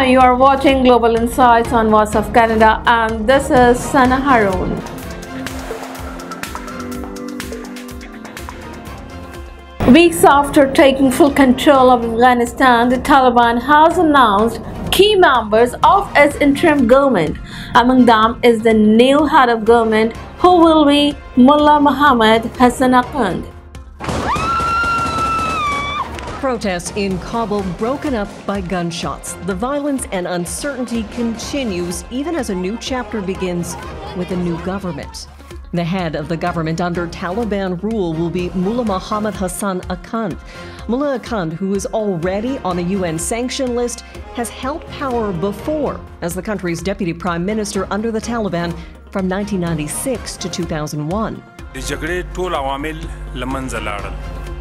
Hi, you are watching Global Insights on Voice of Canada, and this is Sana Haroon. Weeks after taking full control of Afghanistan, the Taliban has announced key members of its interim government. Among them is the new head of government, who will be Mullah Mohammad Hassan Akhund. Protests in Kabul broken up by gunshots. The violence and uncertainty continues even as a new chapter begins with a new government. The head of the government under Taliban rule will be Mullah Mohammad Hassan Akhund. Mullah Akhund, who is already on the UN sanction list, has held power before as the country's deputy prime minister under the Taliban from 1996 to 2001.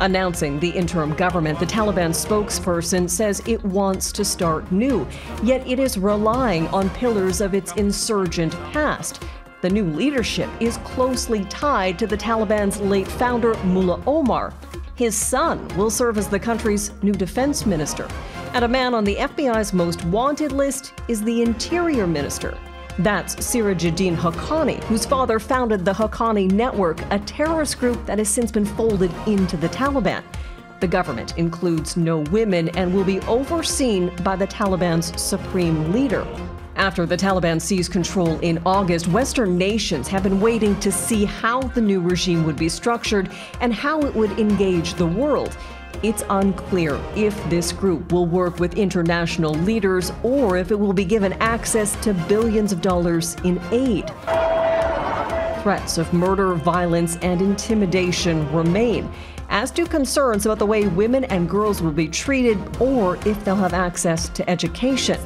Announcing the interim government, the Taliban spokesperson says it wants to start new, yet it is relying on pillars of its insurgent past. The new leadership is closely tied to the Taliban's late founder, Mullah Omar. His son will serve as the country's new defense minister. And a man on the FBI's most wanted list is the interior minister. That's Sirajuddin Haqqani, whose father founded the Haqqani Network, a terrorist group that has since been folded into the Taliban. The government includes no women and will be overseen by the Taliban's supreme leader. After the Taliban seized control in August, Western nations have been waiting to see how the new regime would be structured and how it would engage the world. It's unclear if this group will work with international leaders or if it will be given access to billions of dollars in aid. Threats of murder, violence, and intimidation remain, as do concerns about the way women and girls will be treated or if they'll have access to education.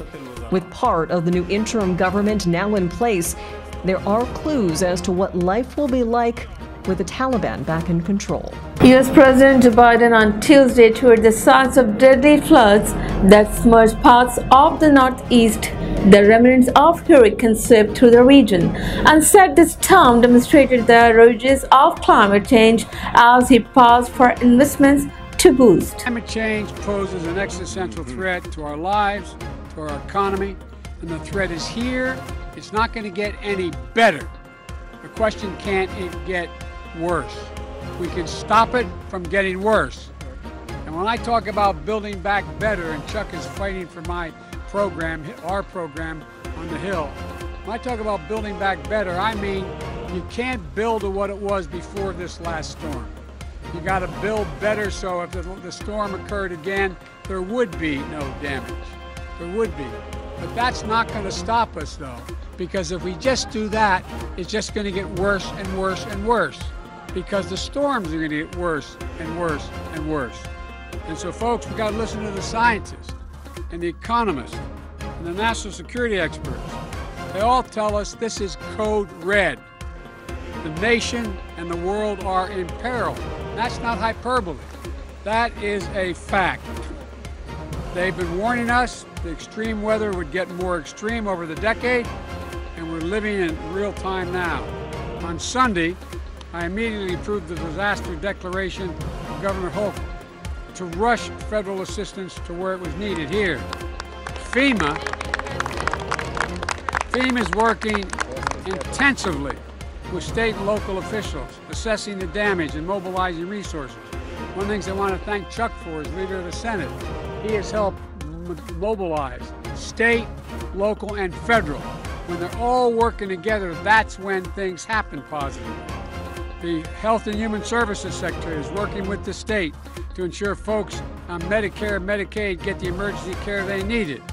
With part of the new interim government now in place, there are clues as to what life will be like with the Taliban back in control. U.S. President Joe Biden on Tuesday toured the sites of deadly floods that submerged parts of the Northeast, the remnants of hurricane swept through the region, and said this storm demonstrated the ravages of climate change as he paused for investments to boost. Climate change poses an existential threat to our lives, to our economy, and the threat is here. It's not going to get any better. The question can't get worse. We can stop it from getting worse. And when I talk about building back better, and Chuck is fighting for my program, our program on the Hill, when I talk about building back better, I mean you can't build to what it was before this last storm. You got to build better so if the storm occurred again, there would be no damage. There would be. But that's not going to stop us though, because if we just do that, it's just going to get worse and worse and worse, because the storms are going to get worse and worse and worse. And so folks, we got to listen to the scientists and the economists and the national security experts. They all tell us this is code red. The nation and the world are in peril. That's not hyperbole. That is a fact. They've been warning us the extreme weather would get more extreme over the decade, and we're living in real time now. On Sunday, I immediately approved the disaster declaration of Governor Hochul to rush federal assistance to where it was needed here. FEMA is working intensively with state and local officials, assessing the damage and mobilizing resources. One of the things I want to thank Chuck for as leader of the Senate. He has helped mobilize state, local, and federal. When they're all working together, that's when things happen positively. The Health and Human Services Secretary is working with the state to ensure folks on Medicare and Medicaid get the emergency care they needed.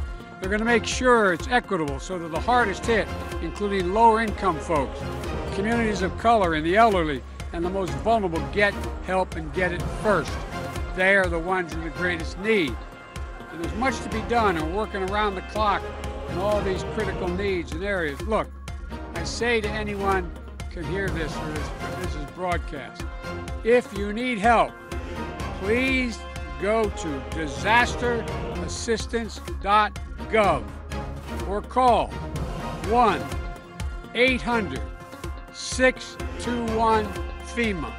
They're going to make sure it's equitable so that the hardest hit, including lower income folks, communities of color, and the elderly, and the most vulnerable get help and get it first. They are the ones in the greatest need. And there's much to be done, and we're working around the clock in all these critical needs and areas. Look, I say to anyone who can hear this or this is broadcast, if you need help, please go to disasterassistance.gov or call 1-800-621-FEMA,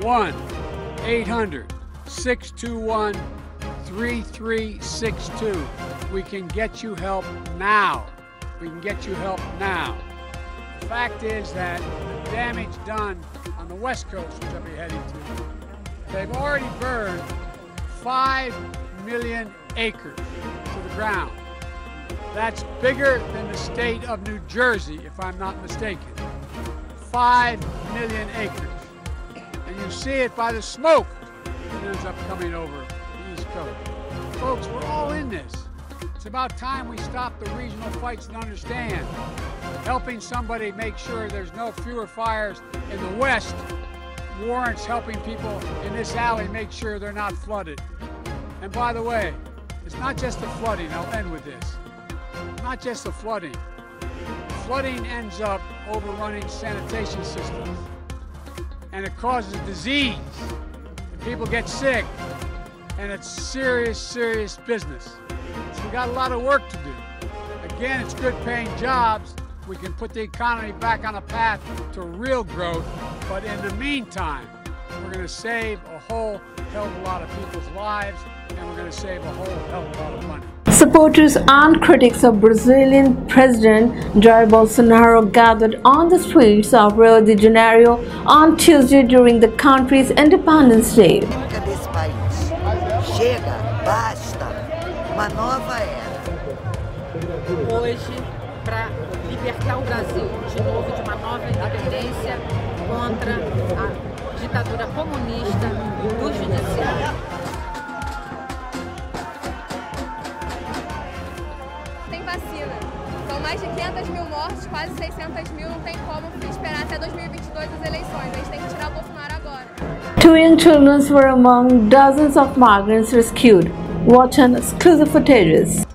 1-800-621-3362. We we can get you help now. We can get you help now. The fact is that the damage done on the West Coast, which I'll be heading to, they've already burned 5 million acres to the ground. That's bigger than the state of New Jersey, if I'm not mistaken. 5 million acres. And you see it by the smoke that ends up coming over the East Coast. Folks, we're all in this. It's about time we stop the regional fights and understand. Helping somebody make sure there's no fewer fires in the West warrants helping people in this alley make sure they're not flooded. And by the way, it's not just the flooding, I'll end with this. Not just the flooding. Flooding ends up overrunning sanitation systems. And it causes disease. And people get sick. And it's serious, serious business. So we got a lot of work to do. Again, it's good paying jobs. We can put the economy back on a path to real growth. But in the meantime, we're going to save a whole hell of a lot of people's lives, and we're going to save a whole hell of a lot of money. Supporters and critics of Brazilian President Jair Bolsonaro gathered on the streets of Rio de Janeiro on Tuesday during the country's Independence Day. Desse país. Chega, basta, uma nova era. Hoje, para libertar o Brasil de novo de uma nova independência contra a ditadura comunista do judiciário. Tem vacina. São mais de 500 mil mortes, quase 600 mil. Não tem como esperar até 2022 as eleições. A gente tem que tirar o Bolsonaro agora. 2 young children were among dozens of migrants rescued. Watch an exclusive footage.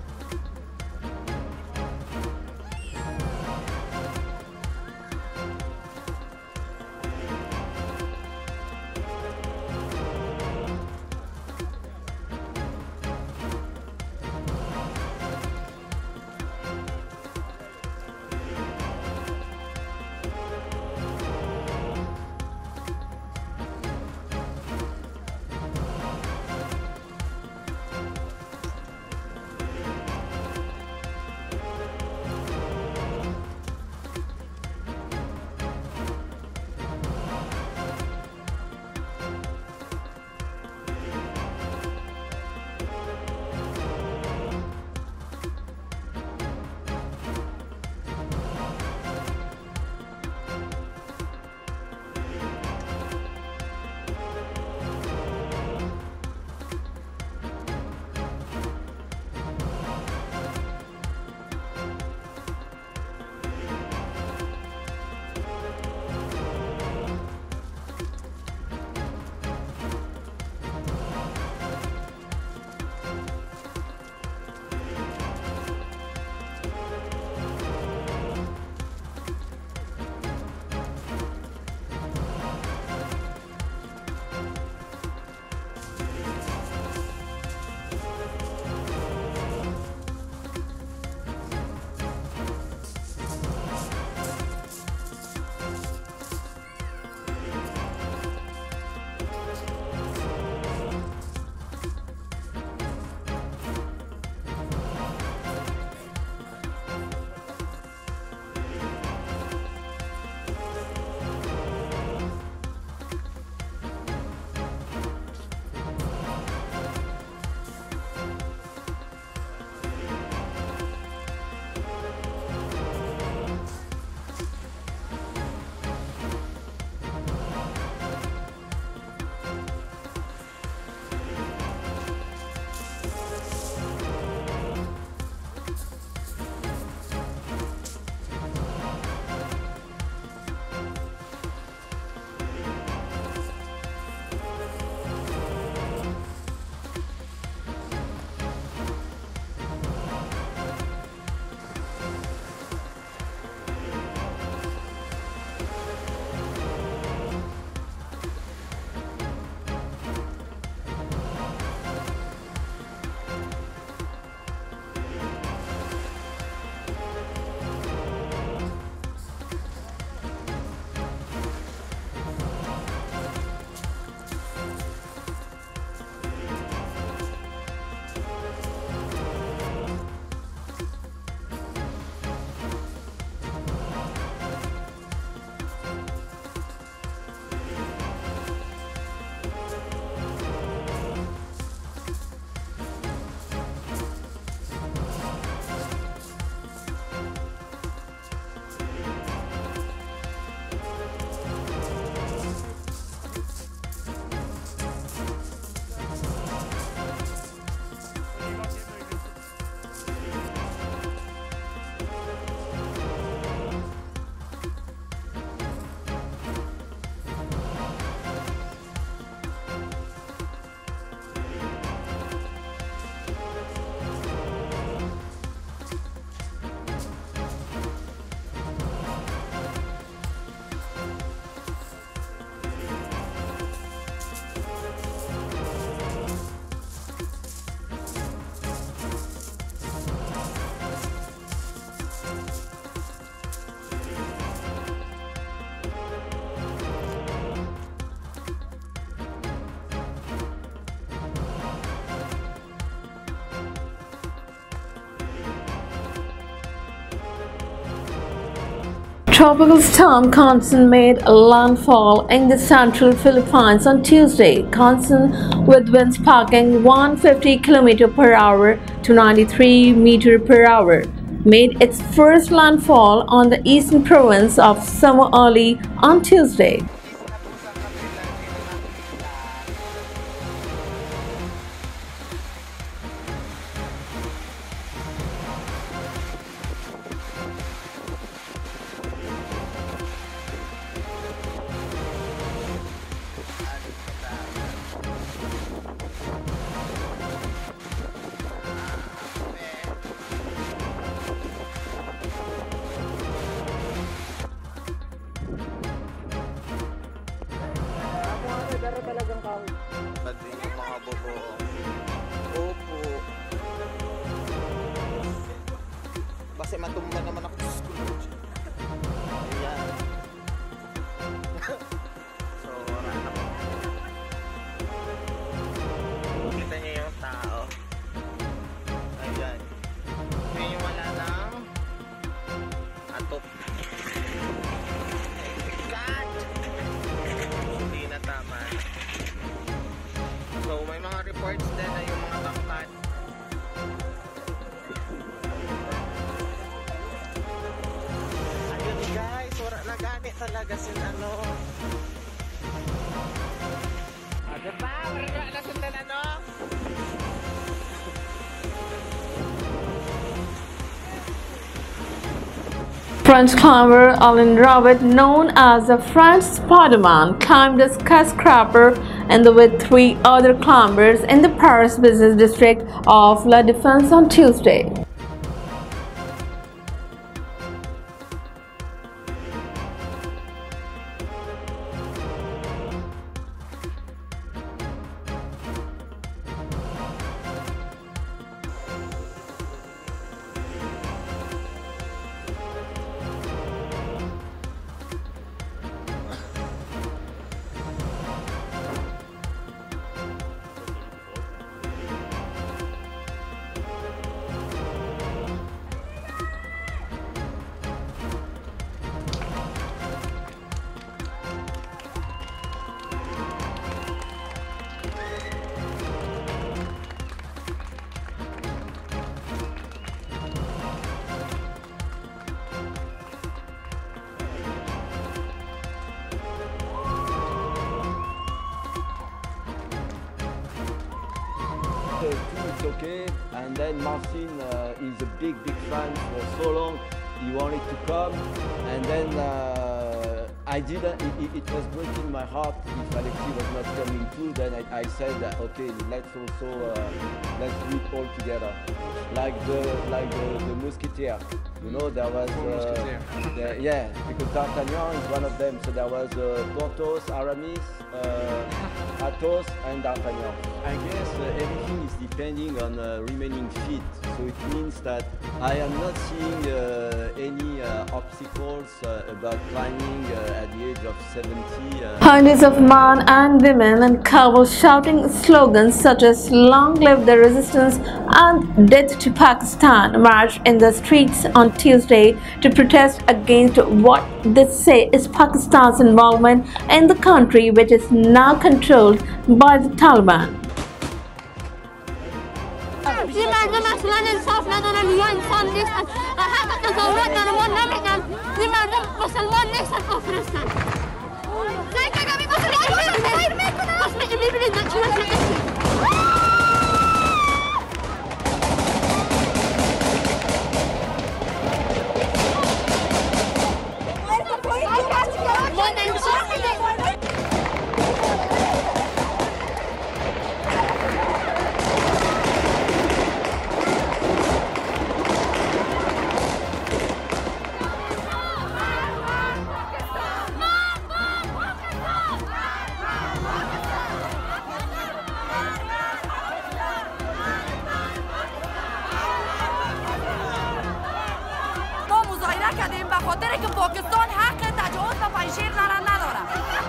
Tropical storm Khansan made landfall in the central Philippines on Tuesday. Khansan, with winds sparking 150 km per hour to 93 m per hour, made its first landfall on the eastern province of Samar early on Tuesday. Pati yung mga bobo. Opo. Kasi matumba naman ako sa school. Ayan. So, wala na po. Kita niyo yung tao. Ayan. Yun yung wala ng atop. God! Hindi na tama. So may mga reports din na yung mga tangkad. Ayun guys, wala na gani talaga sila ano. Diba? Wala na sundan ano? French climber Alain Robert, known as the French Spider-Man, climbed a skyscraper with 3 other climbers in the Paris business district of La Défense on Tuesday. It's okay, and then Marcin is a big fan for so long. He wanted to come, and then I didn't. It was breaking my heart if Alexis was not coming too. Then I said, okay, let's also let's do it all together, like the Musketeer. You know, there was yeah, because D'Artagnan is one of them. So there was Porthos, Aramis, Athos, and D'Artagnan. I guess everything is depending on remaining fit. So it means that I am not seeing any obstacles about climbing at the age of 70. Hundreds of men and women in Kabul shouting slogans such as "Long live the resistance" and "Death to Pakistan" marched in the streets on Tuesday to protest against what they say is Pakistan's involvement in the country, which is now controlled by the Taliban. لماذا مثلا الانصاف لدينا اليوم انسان نكسر حتى تزوراتنا نمونا منا لماذا مسلمان نكسر كفرستان زي كاقامي بس اللي بلدنا شو کردیم به خاطر که پاکستان حق تجاوز به پنجشیر نداره.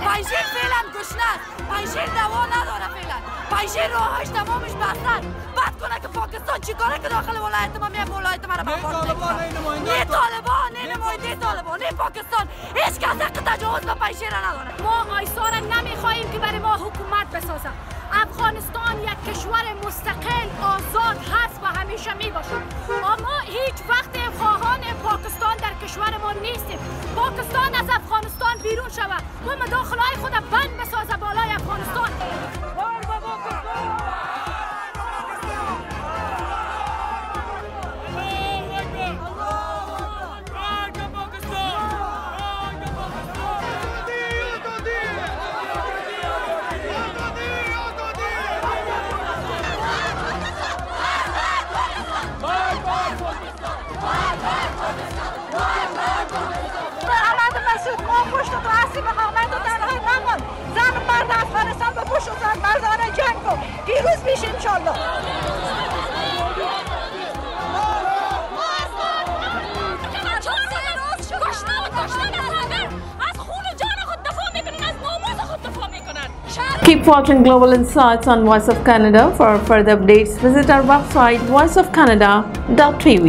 پنجشیر فعلا گشنه است. پنجشیر دوا نداره فعلا. پنجشیر راهش تمامش بسته. بعد کنه که پاکستان چیکاره که داخل ولایت ما میاد ولایت ما رو بمبارد کنه. نه طالبان نه نماینده این طالبان این پاکستان هیچ کس حق تجاوز به پنجشیر نداره. ما آیسا نمیخواهیم که برای ما حکومت بسازه. افغانستان یک کشور مستقل آزاد هست و همیشه می باشد. اما هیچ وقت خواهان پاکستان در کشور ما نیستیم. پاکستان از افغانستان بیرون شود و مداخله‌های خود بند بسازه بالای افغانستان. زن مرد افغانستان به پشت زن مردانه جنگ کن پیروز میشه انشالله. Keep watching Global Insights on Voice of Canada. For further updates, visit our website voiceofcanada.tv.